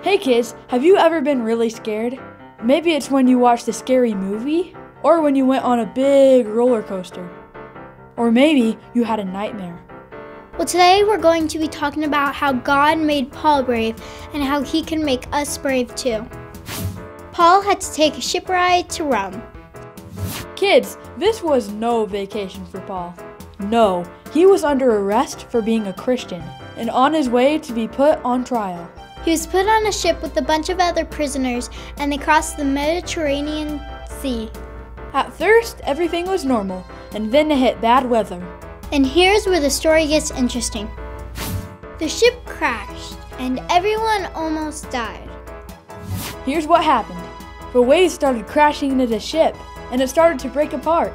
Hey kids, have you ever been really scared? Maybe it's when you watched a scary movie, or when you went on a big roller coaster. Or maybe you had a nightmare. Well, today we're going to be talking about how God made Paul brave and how he can make us brave too. Paul had to take a ship ride to Rome. Kids, this was no vacation for Paul. No, he was under arrest for being a Christian and on his way to be put on trial. He was put on a ship with a bunch of other prisoners and they crossed the Mediterranean Sea. At first, everything was normal, and then it hit bad weather. And here's where the story gets interesting. The ship crashed and everyone almost died. Here's what happened. The waves started crashing into the ship, and it started to break apart.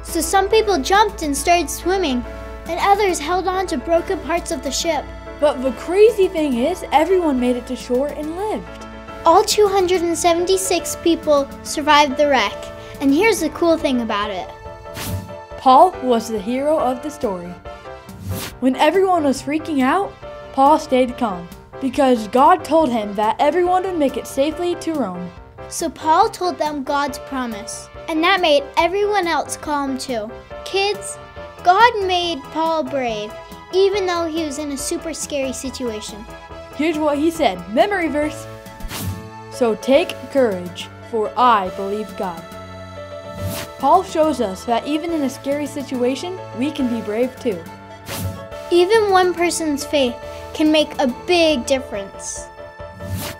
So some people jumped and started swimming, and others held on to broken parts of the ship. But the crazy thing is, everyone made it to shore and lived. All 276 people survived the wreck, and here's the cool thing about it. Paul was the hero of the story. When everyone was freaking out, Paul stayed calm, because God told him that everyone would make it safely to Rome. So Paul told them God's promise, and that made everyone else calm too. Kids, God made Paul brave, even though he was in a super scary situation. Here's what he said, memory verse. So take courage, for I believe God. Paul shows us that even in a scary situation, we can be brave too. Even one person's faith can make a big difference.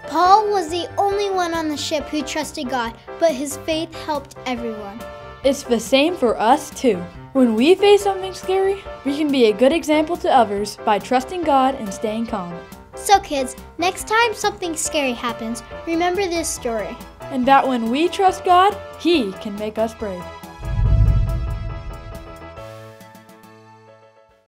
Paul was the only one on the ship who trusted God, but his faith helped everyone. It's the same for us too. When we face something scary, we can be a good example to others by trusting God and staying calm. So kids, next time something scary happens, remember this story. And that when we trust God, He can make us brave.